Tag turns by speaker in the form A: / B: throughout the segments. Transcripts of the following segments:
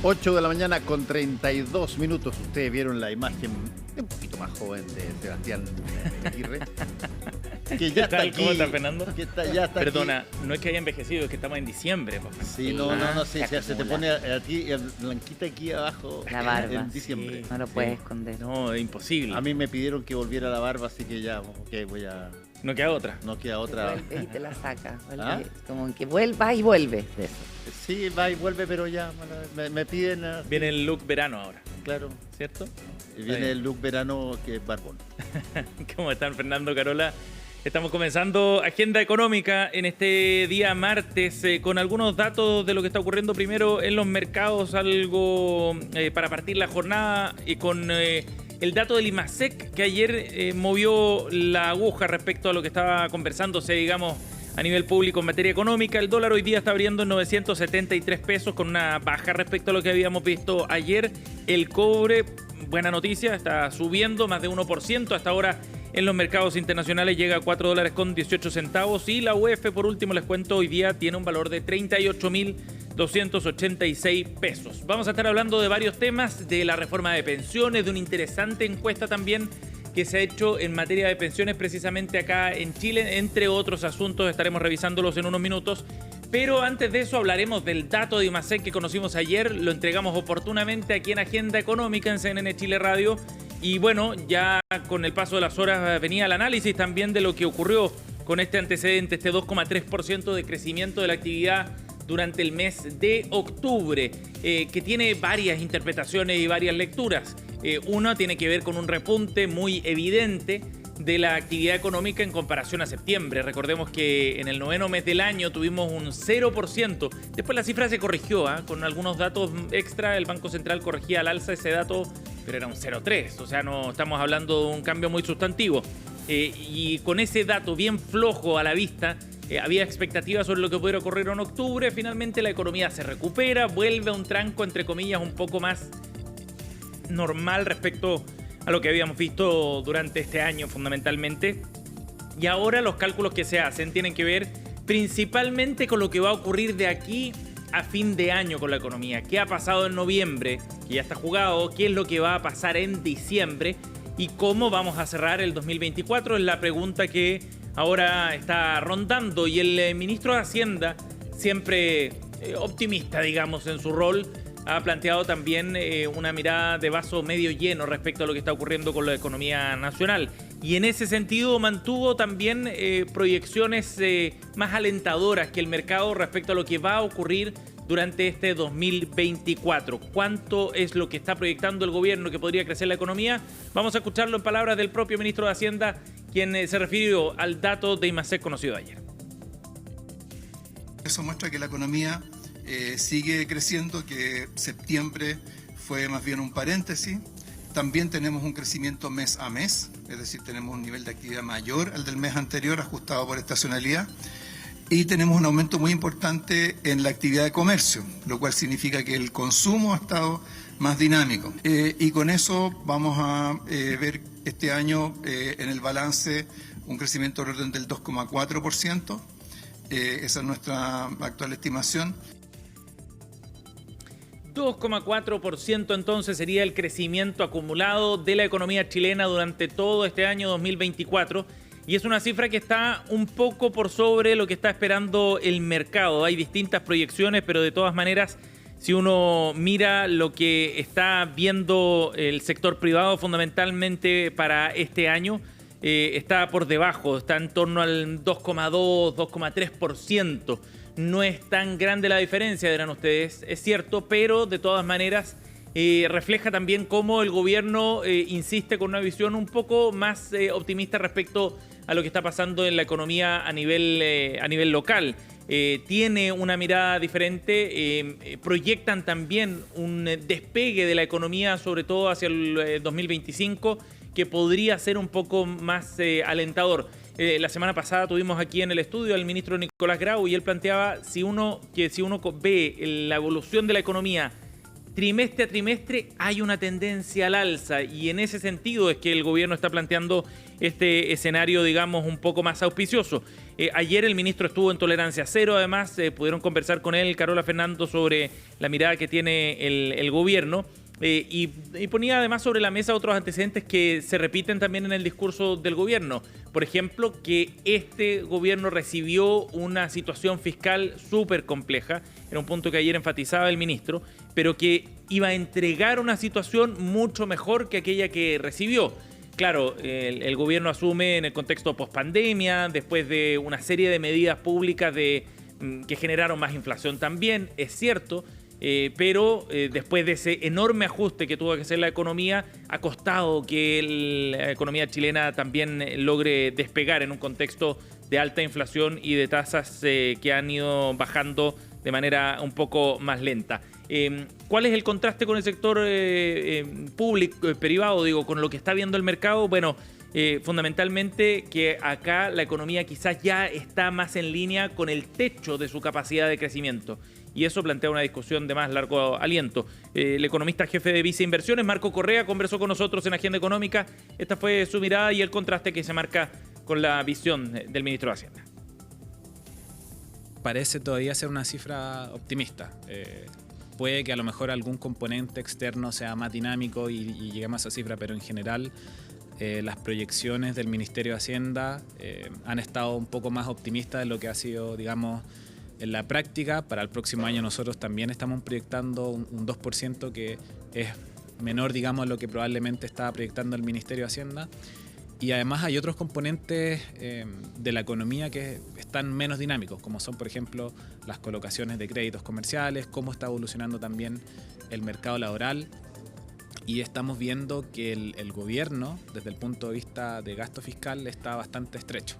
A: 8 de la mañana con 32 minutos. Ustedes vieron la imagen un poquito más joven de Sebastián Aguirre. Que ya está aquí.
B: ¿Cómo está, Fernando?
A: Ya está.
B: Perdona,
A: aquí.
B: no es que haya envejecido, es que estamos en diciembre, papá.
A: Sí, no, sí, se te pone a ti blanquita aquí abajo.
C: La barba.
A: En diciembre.
C: Sí, no lo puedes esconder.
B: No, es imposible.
A: A mí me pidieron que volviera la barba, así que ya, voy a...
B: No queda otra.
A: No queda otra.
C: Y te la saca.
A: ¿Ah?
C: Como que vuelva y vuelve. De eso.
A: Sí, va y vuelve, pero ya, me piden...
B: Viene el look verano ahora.
A: Claro.
B: ¿Cierto?
A: Y viene el look verano que es barbón.
B: ¿Cómo están, Fernando, Carola? Estamos comenzando Agenda Económica en este día martes con algunos datos de lo que está ocurriendo primero en los mercados, algo para partir la jornada y con el dato del IMASEC que ayer movió la aguja respecto a lo que estaba conversándose, digamos, a nivel público en materia económica. El dólar hoy día está abriendo en 973 pesos con una baja respecto a lo que habíamos visto ayer. El cobre, buena noticia, está subiendo más de 1% hasta ahora. En los mercados internacionales llega a $4.18 y la UF, por último, les cuento, hoy día tiene un valor de 38.286 pesos. Vamos a estar hablando de varios temas, de la reforma de pensiones, de una interesante encuesta también que se ha hecho en materia de pensiones precisamente acá en Chile, entre otros asuntos, estaremos revisándolos en unos minutos. Pero antes de eso hablaremos del dato de IMASEC que conocimos ayer, lo entregamos oportunamente aquí en Agenda Económica en CNN Chile Radio. Y bueno, ya con el paso de las horas venía el análisis también de lo que ocurrió con este antecedente, este 2,3% de crecimiento de la actividad durante el mes de octubre, que tiene varias interpretaciones y varias lecturas. Una tiene que ver con un repunte muy evidente de la actividad económica en comparación a septiembre. Recordemos que en el noveno mes del año tuvimos un 0%. Después la cifra se corrigió, con algunos datos extra. El Banco Central corregía al alza ese dato, pero era un 0,3. O sea, no estamos hablando de un cambio muy sustantivo. Y con ese dato bien flojo a la vista, había expectativas sobre lo que pudiera ocurrir en octubre. Finalmente la economía se recupera, vuelve a un tranco, entre comillas, un poco más normal respecto a lo que habíamos visto durante este año fundamentalmente. Y ahora los cálculos que se hacen tienen que ver principalmente con lo que va a ocurrir de aquí a fin de año con la economía. ¿Qué ha pasado en noviembre? Que ya está jugado. ¿Qué es lo que va a pasar en diciembre? ¿Y cómo vamos a cerrar el 2024? Es la pregunta que ahora está rondando. Y el ministro de Hacienda, siempre optimista, digamos, en su rol, ha planteado también una mirada de vaso medio lleno respecto a lo que está ocurriendo con la economía nacional. Y en ese sentido mantuvo también proyecciones más alentadoras que el mercado respecto a lo que va a ocurrir durante este 2024. ¿Cuánto es lo que está proyectando el gobierno que podría crecer la economía? Vamos a escucharlo en palabras del propio ministro de Hacienda, quien se refirió al dato de IMASEC conocido ayer.
D: Eso muestra que la economía sigue creciendo, que septiembre fue más bien un paréntesis. También tenemos un crecimiento mes a mes, es decir, tenemos un nivel de actividad mayor al del mes anterior, ajustado por estacionalidad. Y tenemos un aumento muy importante en la actividad de comercio, lo cual significa que el consumo ha estado más dinámico. Y con eso vamos a ver este año en el balance un crecimiento del orden del 2,4%. Esa es nuestra actual estimación.
B: 2,4% entonces sería el crecimiento acumulado de la economía chilena durante todo este año 2024 y es una cifra que está un poco por sobre lo que está esperando el mercado. Hay distintas proyecciones, pero de todas maneras, si uno mira lo que está viendo el sector privado fundamentalmente para este año, está por debajo, está en torno al 2,2, 2,3%. No es tan grande la diferencia, dirán ustedes, es cierto, pero de todas maneras refleja también cómo el gobierno insiste con una visión un poco más optimista respecto a lo que está pasando en la economía a nivel local. Tiene una mirada diferente, proyectan también un despegue de la economía, sobre todo hacia el 2025, que podría ser un poco más alentador. La semana pasada tuvimos aquí en el estudio al ministro Nicolás Grau y él planteaba si uno ve la evolución de la economía trimestre a trimestre hay una tendencia al alza, y en ese sentido es que el gobierno está planteando este escenario, digamos, un poco más auspicioso. Ayer el ministro estuvo en tolerancia cero, además pudieron conversar con él, Carola Fernando, sobre la mirada que tiene el gobierno. Y ponía además sobre la mesa otros antecedentes que se repiten también en el discurso del gobierno. Por ejemplo, que este gobierno recibió una situación fiscal súper compleja, era un punto que ayer enfatizaba el ministro, pero que iba a entregar una situación mucho mejor que aquella que recibió. Claro, el gobierno asume en el contexto pospandemia, después de una serie de medidas públicas que generaron más inflación también, es cierto. Pero después de ese enorme ajuste que tuvo que hacer la economía, ha costado que la economía chilena también logre despegar en un contexto de alta inflación y de tasas que han ido bajando de manera un poco más lenta. ¿Cuál es el contraste con el sector público, privado, digo, con lo que está viendo el mercado? Bueno, fundamentalmente que acá la economía quizás ya está más en línea con el techo de su capacidad de crecimiento. Y eso plantea una discusión de más largo aliento. El economista jefe de Visa Inversiones, Marco Correa, conversó con nosotros en Agenda Económica. Esta fue su mirada y el contraste que se marca con la visión del ministro de Hacienda.
E: Parece todavía ser una cifra optimista. Puede que a lo mejor algún componente externo sea más dinámico y lleguemos a esa cifra, pero en general las proyecciones del Ministerio de Hacienda han estado un poco más optimistas de lo que ha sido, digamos, en la práctica. Para el próximo año nosotros también estamos proyectando un 2%, que es menor, digamos, a lo que probablemente estaba proyectando el Ministerio de Hacienda. Y además hay otros componentes de la economía que están menos dinámicos, como son, por ejemplo, las colocaciones de créditos comerciales, cómo está evolucionando también el mercado laboral. Y estamos viendo que el gobierno, desde el punto de vista de gasto fiscal, está bastante estrecho.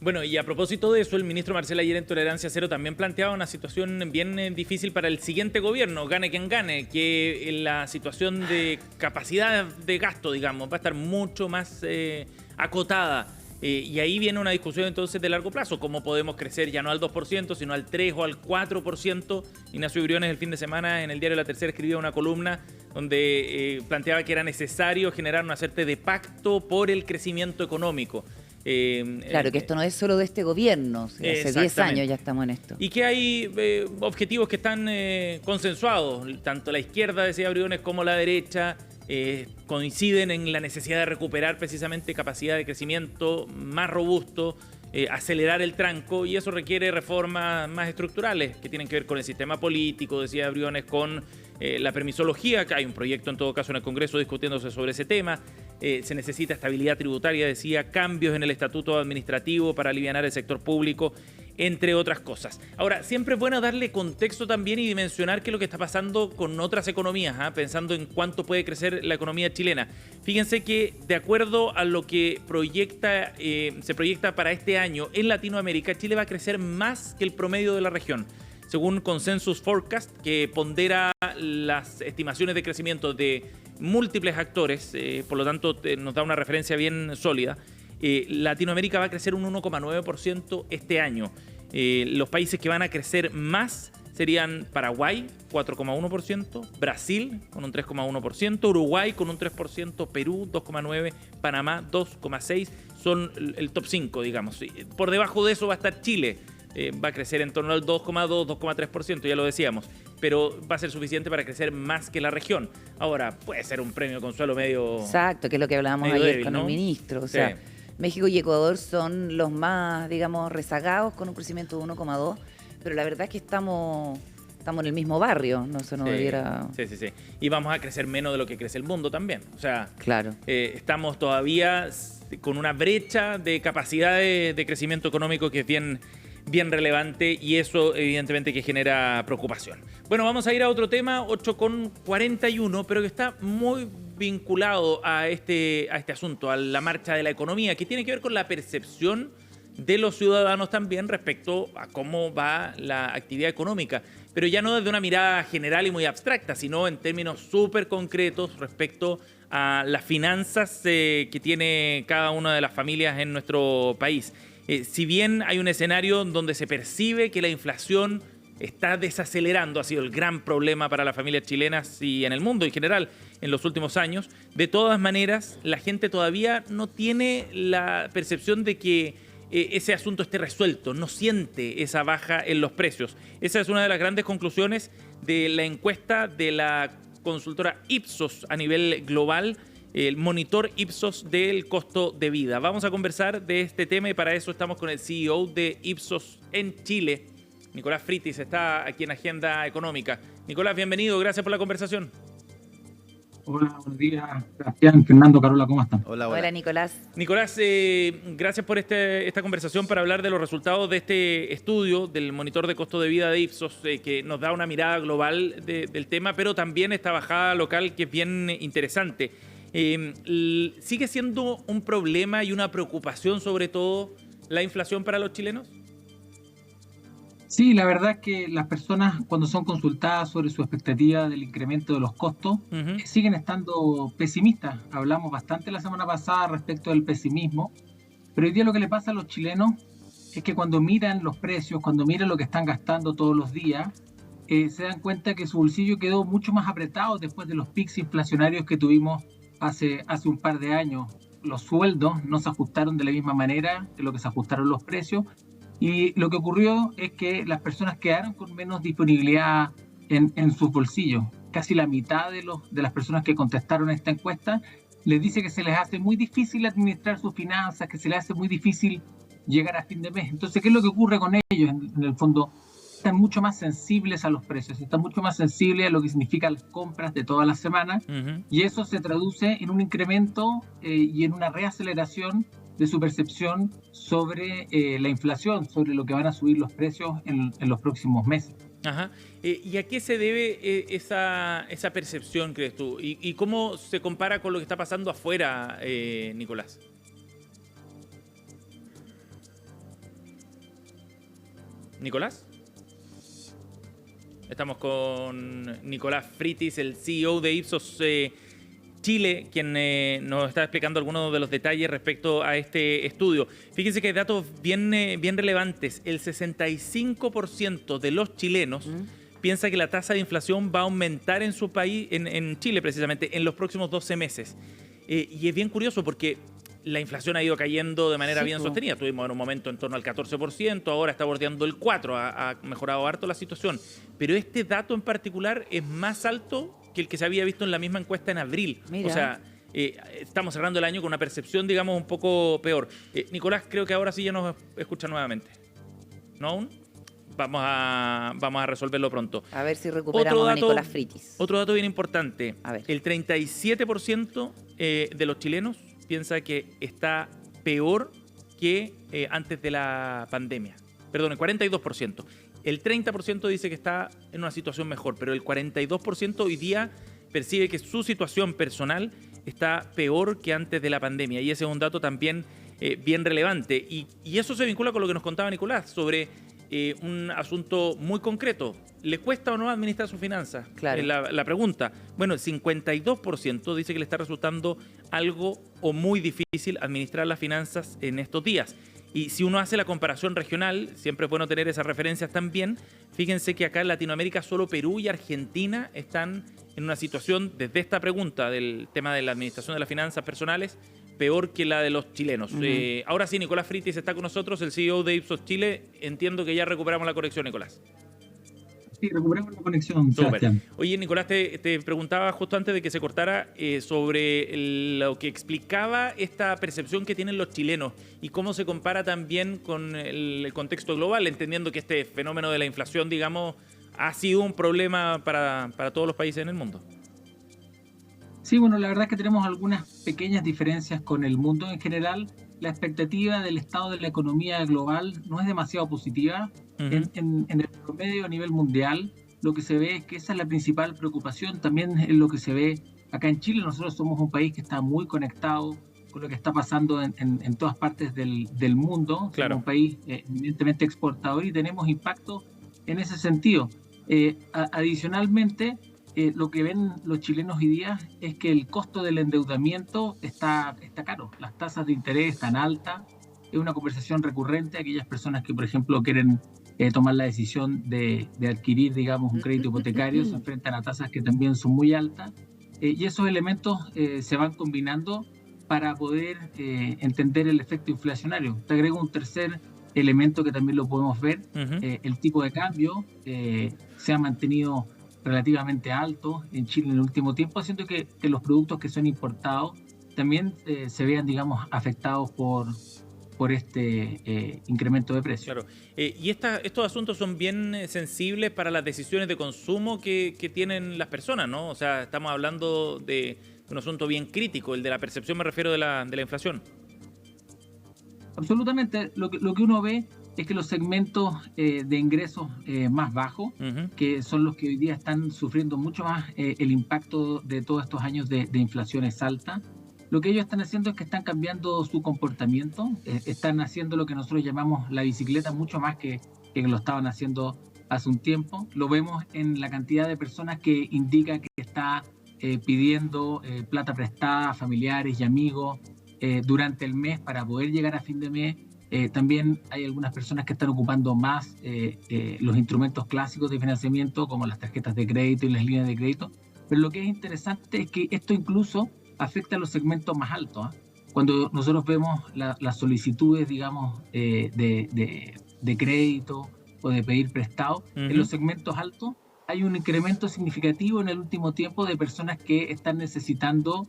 B: Bueno, y a propósito de eso, el ministro Marcel ayer en Tolerancia Cero también planteaba una situación bien difícil para el siguiente gobierno, gane quien gane, que la situación de capacidad de gasto, digamos, va a estar mucho más acotada. Y ahí viene una discusión entonces de largo plazo, cómo podemos crecer ya no al 2%, sino al 3 o al 4%. Ignacio Briones el fin de semana en el diario La Tercera escribía una columna donde planteaba que era necesario generar una suerte de pacto por el crecimiento económico.
C: Claro, que esto no es solo de este gobierno, o sea, hace 10 años ya estamos en esto.
B: Y que hay objetivos que están consensuados, tanto la izquierda, decía Briones, como la derecha, coinciden en la necesidad de recuperar precisamente capacidad de crecimiento más robusto, acelerar el tranco, y eso requiere reformas más estructurales que tienen que ver con el sistema político, decía Briones, con la permisología, que hay un proyecto en todo caso en el Congreso discutiéndose sobre ese tema. Se necesita estabilidad tributaria, decía, cambios en el estatuto administrativo para alivianar el sector público, entre otras cosas. Ahora, siempre es bueno darle contexto también y dimensionar qué es lo que está pasando con otras economías, pensando en cuánto puede crecer la economía chilena. Fíjense que, de acuerdo a lo que se proyecta para este año en Latinoamérica, Chile va a crecer más que el promedio de la región. Según Consensus Forecast, que pondera las estimaciones de crecimiento de múltiples actores, por lo tanto nos da una referencia bien sólida. Latinoamérica va a crecer un 1,9% este año. Los países que van a crecer más serían Paraguay, 4,1%, Brasil con un 3,1%, Uruguay con un 3%, Perú 2,9%, Panamá 2,6%, son el top 5, digamos. Por debajo de eso va a estar Chile. Va a crecer en torno al 2,2, 2,3%, ya lo decíamos, pero va a ser suficiente para crecer más que la región. Ahora, puede ser un premio consuelo medio...
C: Exacto, que es lo que hablábamos ayer débil, con el ministro. O sea, México y Ecuador son los más, digamos, rezagados con un crecimiento de 1,2, pero la verdad es que estamos en el mismo barrio, no se nos debiera...
B: Sí. Y vamos a crecer menos de lo que crece el mundo también. O sea,
C: claro.
B: Estamos todavía con una brecha de capacidad de crecimiento económico que es bien relevante, y eso evidentemente que genera preocupación. Bueno, vamos a ir a otro tema, 8:41, pero que está muy vinculado a este asunto, a la marcha de la economía, que tiene que ver con la percepción de los ciudadanos también respecto a cómo va la actividad económica, pero ya no desde una mirada general y muy abstracta, sino en términos súper concretos respecto a las finanzas que tiene cada una de las familias en nuestro país. Si bien hay un escenario donde se percibe que la inflación está desacelerando, ha sido el gran problema para las familias chilenas y en el mundo en general en los últimos años. De todas maneras, la gente todavía no tiene la percepción de que ese asunto esté resuelto, no siente esa baja en los precios. Esa es una de las grandes conclusiones de la encuesta de la consultora Ipsos a nivel global, el monitor Ipsos del costo de vida. Vamos a conversar de este tema y para eso estamos con el CEO de Ipsos en Chile. Nicolás Frittis está aquí en Agenda Económica. Nicolás, bienvenido, gracias por la conversación.
F: Hola, buenos días, Sebastián, Fernando, Carola, ¿cómo están?
C: Hola, Nicolás.
B: Nicolás, gracias por esta conversación para hablar de los resultados de este estudio del monitor de costo de vida de Ipsos, que nos da una mirada global del tema, pero también esta bajada local que es bien interesante. ¿Sigue siendo un problema y una preocupación sobre todo la inflación para los chilenos?
F: Sí, la verdad es que las personas cuando son consultadas sobre su expectativa del incremento de los costos, siguen estando pesimistas. Hablamos bastante la semana pasada respecto del pesimismo, pero hoy día lo que le pasa a los chilenos es que cuando miran los precios, cuando miran lo que están gastando todos los días, se dan cuenta que su bolsillo quedó mucho más apretado después de los picos inflacionarios que tuvimos hace un par de años. Los sueldos no se ajustaron de la misma manera de lo que se ajustaron los precios. Y lo que ocurrió es que las personas quedaron con menos disponibilidad en sus bolsillos. Casi la mitad de las personas que contestaron a esta encuesta les dice que se les hace muy difícil administrar sus finanzas, que se les hace muy difícil llegar a fin de mes. Entonces, ¿qué es lo que ocurre con ellos? En el fondo, están mucho más sensibles a los precios, están mucho más sensibles a lo que significan las compras de todas las semanas, y eso se traduce en un incremento y en una reaceleración de su percepción sobre la inflación, sobre lo que van a subir los precios en los próximos meses.
B: Ajá. ¿Y a qué se debe esa percepción, crees tú? ¿Y cómo se compara con lo que está pasando afuera, Nicolás? ¿Nicolás? Estamos con Nicolás Frittis, el CEO de Ipsos Chile, quien nos está explicando algunos de los detalles respecto a este estudio. Fíjense que hay datos bien relevantes. El 65% de los chilenos piensa que la tasa de inflación va a aumentar en su país, en Chile precisamente, en los próximos 12 meses. Y es bien curioso porque la inflación ha ido cayendo de manera bien sostenida. Tuvimos en un momento en torno al 14%, ahora está bordeando el 4%, ha mejorado harto la situación. Pero este dato en particular es más alto que el que se había visto en la misma encuesta en abril. Mira. O sea, estamos cerrando el año con una percepción, digamos, un poco peor. Nicolás, creo que ahora sí ya nos escucha nuevamente. ¿No aún? Vamos a resolverlo pronto.
C: A ver si recuperamos a Nicolás Frittis.
B: Otro dato bien importante.
C: A ver.
B: El 37% de los chilenos piensa que está peor que antes de la pandemia. Perdón, el 42%. El 30% dice que está en una situación mejor, pero el 42% hoy día percibe que su situación personal está peor que antes de la pandemia. Y ese es un dato también bien relevante. Y eso se vincula con lo que nos contaba Nicolás sobre un asunto muy concreto. ¿Le cuesta o no administrar sus finanzas?
C: Claro.
B: La pregunta. Bueno, el 52% dice que le está resultando algo o muy difícil administrar las finanzas en estos días. Y si uno hace la comparación regional, siempre es bueno tener esas referencias también. Fíjense que acá en Latinoamérica solo Perú y Argentina están en una situación, desde esta pregunta del tema de la administración de las finanzas personales, peor que la de los chilenos. Ahora sí, Nicolás Frittis está con nosotros, el CEO de Ipsos Chile. Entiendo que ya recuperamos la conexión, Nicolás.
F: Sí, recuperamos la conexión, Sebastián.
B: Oye, Nicolás, te preguntaba justo antes de que se cortara sobre lo que explicaba esta percepción que tienen los chilenos y cómo se compara también con el contexto global, entendiendo que este fenómeno de la inflación, digamos, ha sido un problema para todos los países en el mundo.
F: Sí, bueno, la verdad es que tenemos algunas pequeñas diferencias con el mundo en general. La expectativa del estado de la economía global no es demasiado positiva. En el promedio a nivel mundial, lo que se ve es que esa es la principal preocupación. También es lo que se ve acá en Chile. Nosotros somos un país que está muy conectado con lo que está pasando en todas partes del mundo.
B: Claro.
F: Somos un país evidentemente exportador y tenemos impacto en ese sentido. Adicionalmente, lo que ven los chilenos hoy día es que el costo del endeudamiento está caro. Las tasas de interés están altas. Es una conversación recurrente. Aquellas personas que, por ejemplo, quieren tomar la decisión de adquirir, digamos, un crédito hipotecario, se enfrentan a tasas que también son muy altas, y esos elementos se van combinando para poder entender el efecto inflacionario. Te agrego un tercer elemento que también lo podemos ver, el tipo de cambio se ha mantenido relativamente alto en Chile en el último tiempo, haciendo que los productos que son importados también se vean, digamos, afectados por este incremento de precios.
B: Claro. Y estos asuntos son bien sensibles para las decisiones de consumo que tienen las personas, ¿no? O sea, estamos hablando de un asunto bien crítico, el de la percepción, me refiero, de la inflación.
F: Absolutamente. Lo que uno ve es que los segmentos de ingresos más bajos, que son los que hoy día están sufriendo mucho más el impacto de todos estos años de inflaciones altas, lo que ellos están haciendo es que están cambiando su comportamiento, están haciendo lo que nosotros llamamos la bicicleta mucho más que lo estaban haciendo hace un tiempo. Lo vemos en la cantidad de personas que indica que está pidiendo plata prestada a familiares y amigos durante el mes para poder llegar a fin de mes. También hay algunas personas que están ocupando más los instrumentos clásicos de financiamiento, como las tarjetas de crédito y las líneas de crédito. Pero lo que es interesante es que esto incluso afecta a los segmentos más altos. Cuando nosotros vemos las solicitudes, digamos, de crédito o de pedir prestado, en los segmentos altos hay un incremento significativo en el último tiempo de personas que están necesitando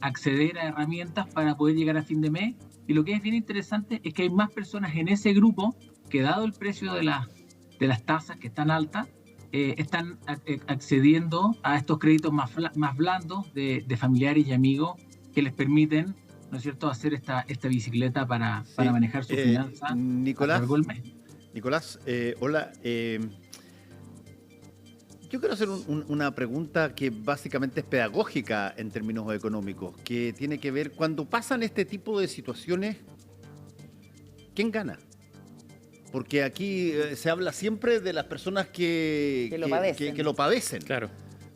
F: acceder a herramientas para poder llegar a fin de mes. Y lo que es bien interesante es que hay más personas en ese grupo que, dado el precio de las tasas que están altas, están accediendo a estos créditos más blandos de familiares y amigos que les permiten, ¿no es cierto?, hacer esta bicicleta para manejar su finanza.
A: Nicolás, hola. Yo quiero hacer una pregunta que básicamente es pedagógica en términos económicos, que tiene que ver, cuando pasan este tipo de situaciones, ¿quién gana? Porque aquí se habla siempre de las personas que lo padecen.
B: Claro.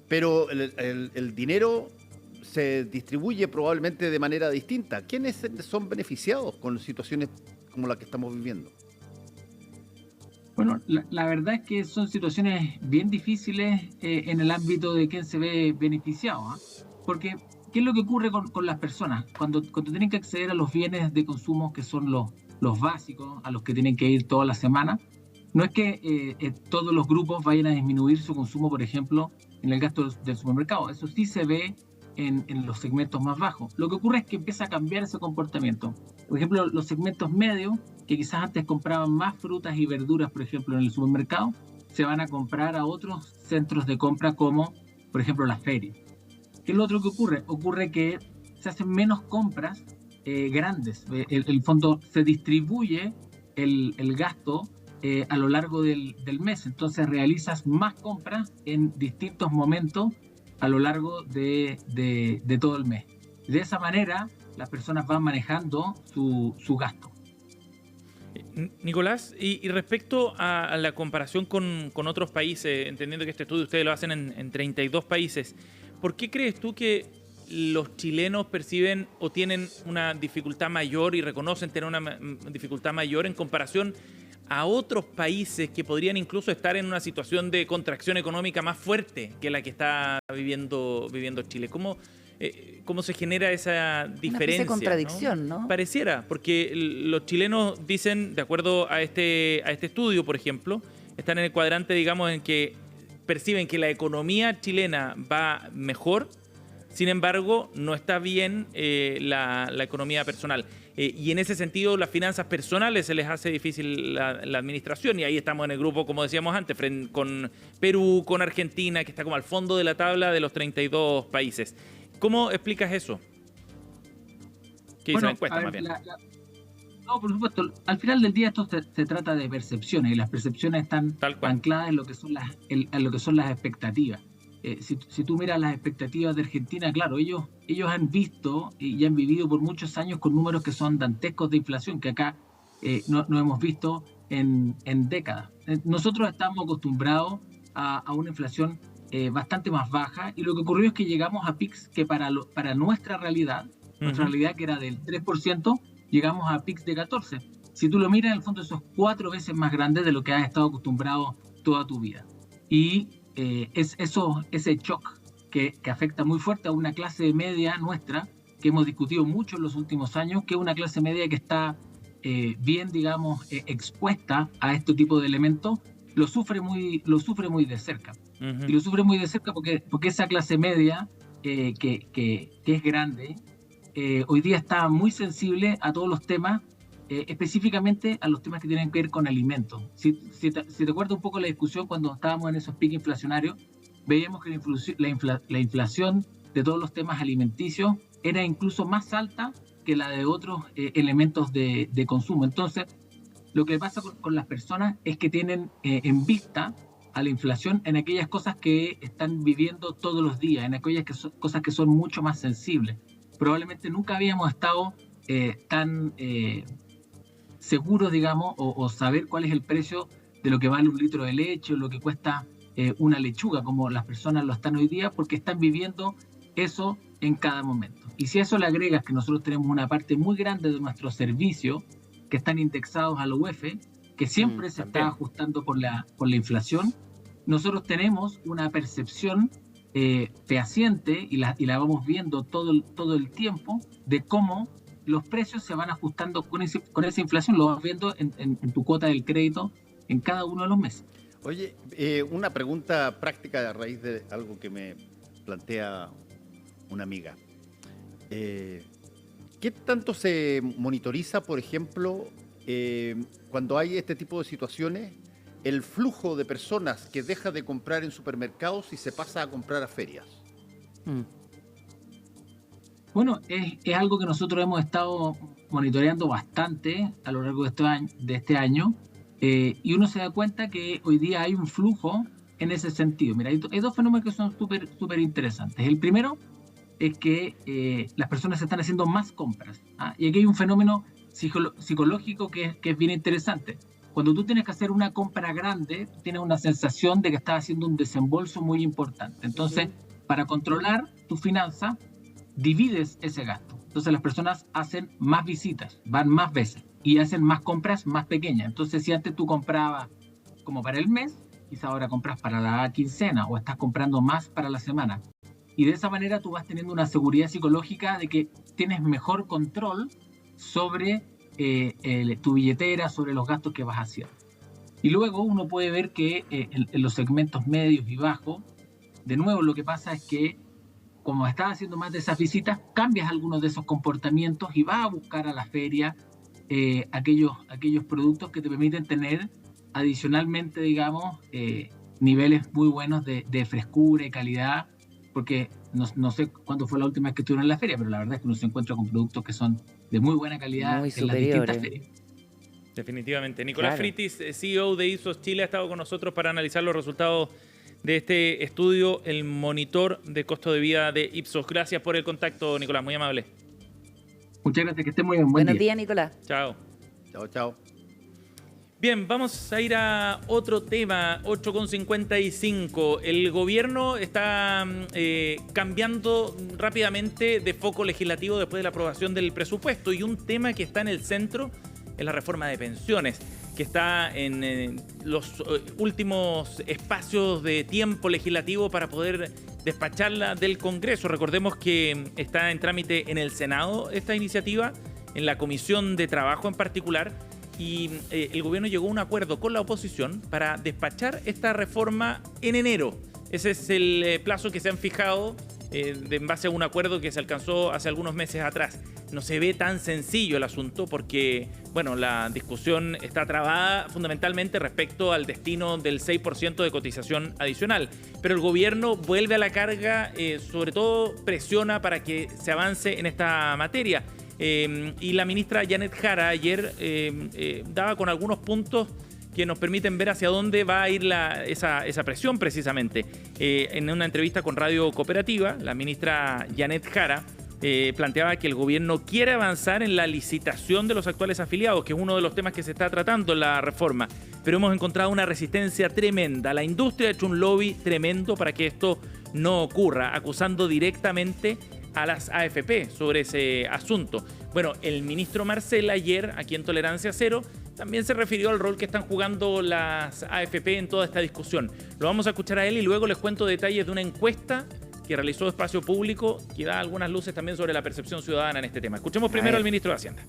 A: Pero el dinero se distribuye probablemente de manera distinta. ¿Quiénes son beneficiados con situaciones como la que estamos viviendo?
F: Bueno, la verdad es que son situaciones bien difíciles en el ámbito de quién se ve beneficiado, porque ¿qué es lo que ocurre con las personas? Cuando tienen que acceder a los bienes de consumo que son los básicos, a los que tienen que ir toda la semana, no es que todos los grupos vayan a disminuir su consumo, por ejemplo, en el gasto del supermercado. Eso sí se ve en los segmentos más bajos. Lo que ocurre es que empieza a cambiar ese comportamiento. Por ejemplo, los segmentos medios, que quizás antes compraban más frutas y verduras, por ejemplo, en el supermercado, se van a comprar a otros centros de compra como, por ejemplo, las ferias. ¿Qué es lo otro que ocurre? Ocurre que se hacen menos compras grandes. El fondo se distribuye el gasto a lo largo del mes. Entonces realizas más compras en distintos momentos a lo largo de todo el mes. De esa manera, las personas van manejando su gasto.
B: Nicolás, y respecto a la comparación con otros países, entendiendo que este estudio ustedes lo hacen en 32 países, ¿por qué crees tú que los chilenos perciben o tienen una dificultad mayor y reconocen tener una dificultad mayor en comparación a otros países que podrían incluso estar en una situación de contracción económica más fuerte que la que está viviendo Chile? ¿Cómo se genera esa diferencia? Una especie de
C: contradicción, ¿no?
B: Pareciera, porque los chilenos dicen, de acuerdo a este estudio, por ejemplo, están en el cuadrante, digamos, en que perciben que la economía chilena va mejor, sin embargo, no está bien la economía personal. Y en ese sentido, las finanzas personales se les hace difícil la administración. Y ahí estamos en el grupo, como decíamos antes, con Perú, con Argentina, que está como al fondo de la tabla de los 32 países. ¿Cómo explicas eso? ¿Qué dice la encuesta, más bien?
F: No, por supuesto. Al final del día esto se trata de percepciones, y las percepciones están ancladas en lo que son las expectativas. Si tú miras las expectativas de Argentina, claro, ellos han visto y han vivido por muchos años con números que son dantescos de inflación, que acá no hemos visto en décadas. Nosotros estamos acostumbrados a una inflación bastante más baja, y lo que ocurrió es que llegamos a pics que para nuestra realidad, nuestra realidad que era del 3%, llegamos a pics de 14%. Si tú lo miras, en el fondo eso es 4 veces más grande de lo que has estado acostumbrado toda tu vida. Y ese shock que afecta muy fuerte a una clase media nuestra, que hemos discutido mucho en los últimos años, que es una clase media que está bien, digamos, expuesta a este tipo de elementos, lo sufre muy de cerca. Y lo sufre muy de cerca porque esa clase media, que es grande, hoy día está muy sensible a todos los temas, específicamente a los temas que tienen que ver con alimentos. Si te acuerdas un poco la discusión cuando estábamos en esos picos inflacionarios, veíamos que la inflación de todos los temas alimenticios era incluso más alta que la de otros elementos de consumo. Entonces, lo que pasa con las personas es que tienen en vista a la inflación en aquellas cosas que están viviendo todos los días, en aquellas cosas que son mucho más sensibles. Probablemente nunca habíamos estado tan seguros, digamos, o saber cuál es el precio de lo que vale un litro de leche o lo que cuesta una lechuga, como las personas lo están hoy día, porque están viviendo eso en cada momento. Y si a eso le agregas que nosotros tenemos una parte muy grande de nuestros servicios que están indexados a la UEF, que siempre se está ajustando por la inflación, nosotros tenemos una percepción fehaciente y la vamos viendo todo el tiempo de cómo los precios se van ajustando con esa inflación. Lo vas viendo en tu cuota del crédito en cada uno de los meses.
A: Oye, una pregunta práctica a raíz de algo que me plantea una amiga. ¿Qué tanto se monitoriza, por ejemplo, cuando hay este tipo de situaciones, el flujo de personas que deja de comprar en supermercados y se pasa a comprar a ferias?
F: Bueno, es algo que nosotros hemos estado monitoreando bastante a lo largo de este año, y uno se da cuenta que hoy día hay un flujo en ese sentido. Mira, hay 2 fenómenos que son súper interesantes. El primero es que las personas están haciendo más compras, y aquí hay un fenómeno psicológico que es bien interesante. Cuando tú tienes que hacer una compra grande, tienes una sensación de que estás haciendo un desembolso muy importante. Entonces, para controlar tu finanza, divides ese gasto. Entonces las personas hacen más visitas, van más veces y hacen más compras más pequeñas. Entonces, si antes tú comprabas como para el mes, quizá ahora compras para la quincena o estás comprando más para la semana. Y de esa manera tú vas teniendo una seguridad psicológica de que tienes mejor control sobre tu billetera, sobre los gastos que vas haciendo. Y luego uno puede ver que en los segmentos medios y bajos, de nuevo lo que pasa es que como estás haciendo más de esas visitas, cambias algunos de esos comportamientos y vas a buscar a la feria aquellos productos que te permiten tener adicionalmente, digamos, niveles muy buenos de frescura y calidad, porque no sé cuándo fue la última vez que estuvieron en la feria, pero la verdad es que uno se encuentra con productos que son de muy buena calidad
C: muy
F: en las distintas ferias.
B: Definitivamente. Nicolás Frittis, CEO de Ipsos Chile, ha estado con nosotros para analizar los resultados de este estudio, el monitor de costo de vida de Ipsos. Gracias por el contacto, Nicolás, muy amable.
F: Muchas gracias, que esté muy bien.
C: Buenos días, Nicolás.
B: Chao.
A: Chao.
B: Bien, vamos a ir a otro tema, 8:55. El gobierno está cambiando rápidamente de foco legislativo después de la aprobación del presupuesto, y un tema que está en el centro es la reforma de pensiones, que está en los últimos espacios de tiempo legislativo para poder despacharla del Congreso. Recordemos que está en trámite en el Senado esta iniciativa, en la Comisión de Trabajo en particular, y el gobierno llegó a un acuerdo con la oposición para despachar esta reforma en enero. Ese es el plazo que se han fijado en base a un acuerdo que se alcanzó hace algunos meses atrás. No se ve tan sencillo el asunto porque, bueno, la discusión está trabada fundamentalmente respecto al destino del 6% de cotización adicional. Pero el gobierno vuelve a la carga, sobre todo presiona para que se avance en esta materia. Y la ministra Janet Jara ayer daba con algunos puntos que nos permiten ver hacia dónde va a ir esa presión precisamente. En una entrevista con Radio Cooperativa, la ministra Janet Jara planteaba que el gobierno quiere avanzar en la licitación de los actuales afiliados, que es uno de los temas que se está tratando en la reforma. Pero hemos encontrado una resistencia tremenda. La industria ha hecho un lobby tremendo para que esto no ocurra, acusando directamente a las AFP sobre ese asunto. Bueno, el ministro Marcel ayer, aquí en Tolerancia Cero, también se refirió al rol que están jugando las AFP en toda esta discusión. Lo vamos a escuchar a él y luego les cuento detalles de una encuesta que realizó Espacio Público, que da algunas luces también sobre la percepción ciudadana en este tema. Escuchemos primero al ministro de Hacienda.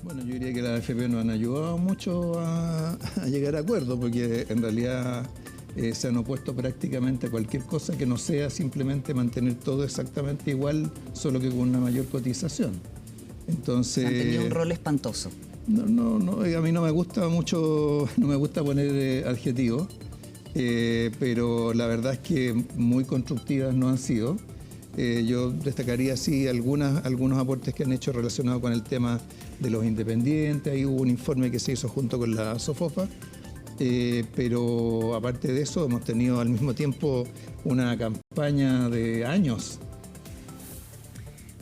G: Bueno, yo diría que las AFP nos han ayudado mucho a llegar a acuerdos, porque en realidad se han opuesto prácticamente a cualquier cosa que no sea simplemente mantener todo exactamente igual, solo que con una mayor cotización. Entonces,
H: han tenido un rol espantoso.
G: No, a mí no me gusta mucho, no me gusta poner adjetivos, pero la verdad es que muy constructivas no han sido. Yo destacaría sí algunos aportes que han hecho relacionados con el tema de los independientes. Ahí hubo un informe que se hizo junto con la SOFOFA, pero aparte de eso hemos tenido al mismo tiempo una campaña de años.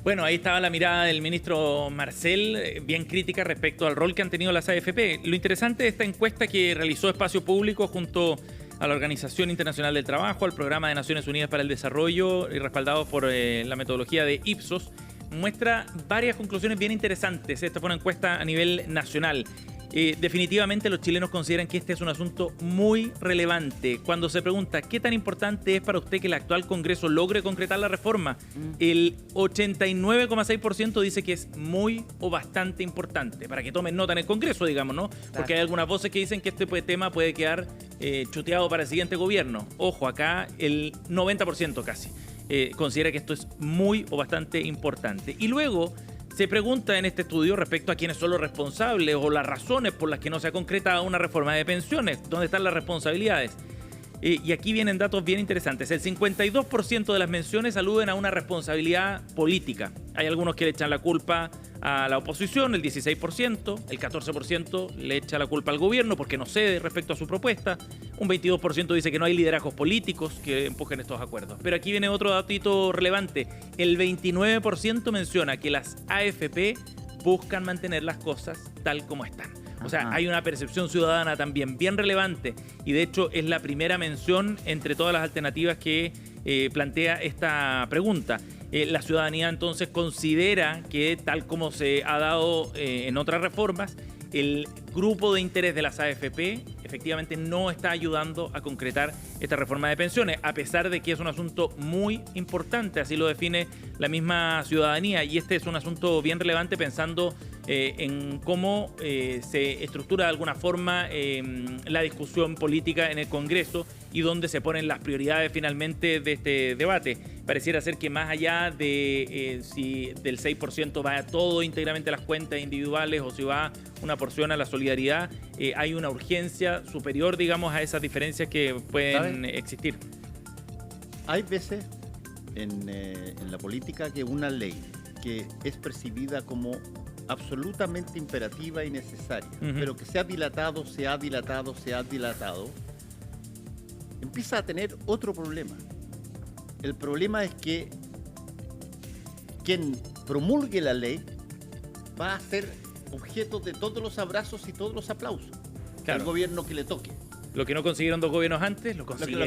B: Bueno, ahí estaba la mirada del ministro Marcel, bien crítica respecto al rol que han tenido las AFP. Lo interesante de esta encuesta que realizó Espacio Público junto a la Organización Internacional del Trabajo, al Programa de Naciones Unidas para el Desarrollo y respaldado por la metodología de Ipsos, muestra varias conclusiones bien interesantes. Esta fue una encuesta a nivel nacional. Definitivamente los chilenos consideran que este es un asunto muy relevante. Cuando se pregunta qué tan importante es para usted que el actual Congreso logre concretar la reforma, el 89,6% dice que es muy o bastante importante. Para que tomen nota en el Congreso, digamos, ¿no? Porque hay algunas voces que dicen que este tema puede quedar chuteado para el siguiente gobierno. Ojo, acá el 90% casi considera que esto es muy o bastante importante. Y luego se pregunta en este estudio respecto a quiénes son los responsables o las razones por las que no se ha concretado una reforma de pensiones. ¿Dónde están las responsabilidades? Y aquí vienen datos bien interesantes. El 52% de las menciones aluden a una responsabilidad política. Hay algunos que le echan la culpa a la oposición, el 16%, el 14% le echa la culpa al gobierno porque no cede respecto a su propuesta, un 22% dice que no hay liderazgos políticos que empujen estos acuerdos. Pero aquí viene otro datito relevante. El 29% menciona que las AFP buscan mantener las cosas tal como están. O sea, hay una percepción ciudadana también bien relevante y de hecho es la primera mención entre todas las alternativas que plantea esta pregunta. La ciudadanía entonces considera que, tal como se ha dado en otras reformas, el grupo de interés de las AFP efectivamente no está ayudando a concretar esta reforma de pensiones, a pesar de que es un asunto muy importante, así lo define la misma ciudadanía, y este es un asunto bien relevante pensando en cómo se estructura de alguna forma la discusión política en el Congreso y dónde se ponen las prioridades finalmente de este debate. Pareciera ser que más allá de si del 6% va todo íntegramente a las cuentas individuales o si va una porción a la solidaridad, hay una urgencia superior, digamos, a esas diferencias que pueden existir.
A: Hay veces en la política que una ley que es percibida como absolutamente imperativa y necesaria, pero que se ha dilatado, empieza a tener otro problema. El problema es que quien promulgue la ley va a ser objeto de todos los abrazos y todos los aplausos al gobierno que le toque.
B: Lo que no consiguieron dos gobiernos antes, lo consiguen.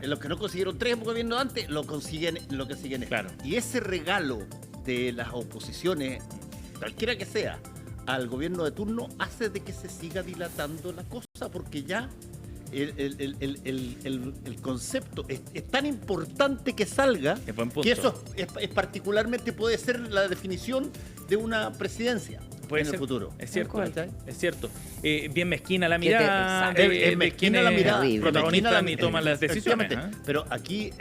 A: Los que no consiguieron tres gobiernos antes, lo consiguen este.
B: Claro.
A: Y ese regalo de las oposiciones, cualquiera que sea, al gobierno de turno, hace de que se siga dilatando la cosa, porque ya el concepto es tan importante que salga, que eso es particularmente puede ser la definición de una presidencia.
B: Puede ser,
A: en el futuro.
B: Es cierto, es cierto. Bien mezquina la mirada. Es
A: mezquina la mirada.
B: Protagonista ni toman las decisiones.
A: Pero aquí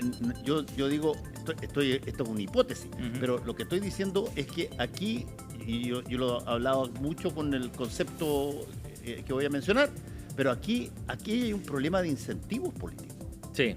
A: yo digo, esto es una hipótesis, pero lo que estoy diciendo es que aquí, y yo lo he hablado mucho con el concepto que voy a mencionar, pero aquí hay un problema de incentivos políticos.
B: Sí,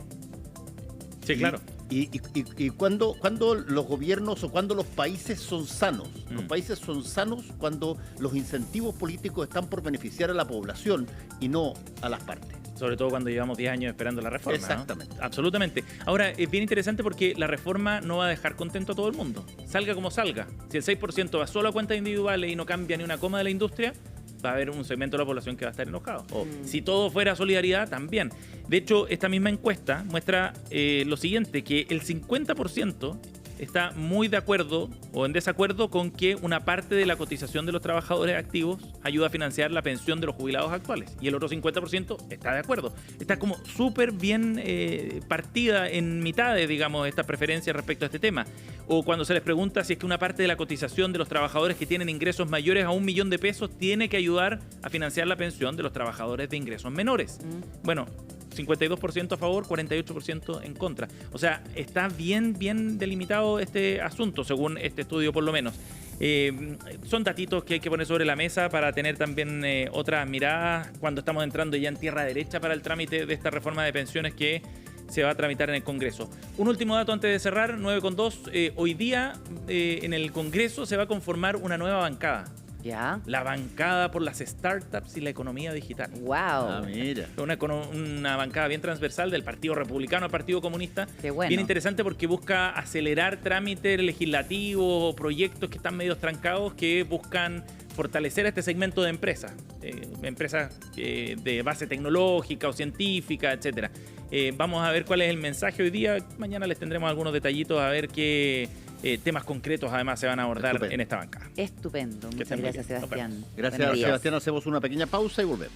B: claro.
A: Y cuando los gobiernos o cuando los países son sanos, los países son sanos cuando los incentivos políticos están por beneficiar a la población y no a las partes.
B: Sobre todo cuando llevamos 10 años esperando la reforma.
A: Exactamente.
B: ¿No? Absolutamente. Ahora, es bien interesante porque la reforma no va a dejar contento a todo el mundo. Salga como salga. Si el 6% va solo a cuentas individuales y no cambia ni una coma de la industria, va a haber un segmento de la población que va a estar enojado. O si todo fuera solidaridad, también. De hecho, esta misma encuesta muestra lo siguiente, que el 50% está muy de acuerdo o en desacuerdo con que una parte de la cotización de los trabajadores activos ayuda a financiar la pensión de los jubilados actuales. Y el otro 50% está de acuerdo. Está como súper bien partida en mitades, digamos, esta preferencia respecto a este tema. O cuando se les pregunta si es que una parte de la cotización de los trabajadores que tienen ingresos mayores a $1 millón tiene que ayudar a financiar la pensión de los trabajadores de ingresos menores. Bueno, 52% a favor, 48% en contra. O sea, está bien delimitado este asunto, según este estudio por lo menos. Son datitos que hay que poner sobre la mesa para tener también otras miradas cuando estamos entrando ya en tierra derecha para el trámite de esta reforma de pensiones que se va a tramitar en el Congreso. Un último dato antes de cerrar, 9:02. Hoy día en el Congreso se va a conformar una nueva bancada.
C: ¿Ya?
B: La bancada por las startups y la economía digital.
C: ¡Wow!
A: Ah, mira.
B: Una bancada bien transversal del Partido Republicano al Partido Comunista.
C: Qué bueno.
B: Bien interesante porque busca acelerar trámites legislativos, proyectos que están medio trancados que buscan fortalecer a este segmento de empresas. Empresas de base tecnológica o científica, etcétera. Vamos a ver cuál es el mensaje hoy día. Mañana les tendremos algunos detallitos a ver qué temas concretos además se van a abordar en esta bancada.
C: Estupendo. Muchas gracias, Sebastián.
A: Gracias, Sebastián. Hacemos una pequeña pausa y volvemos.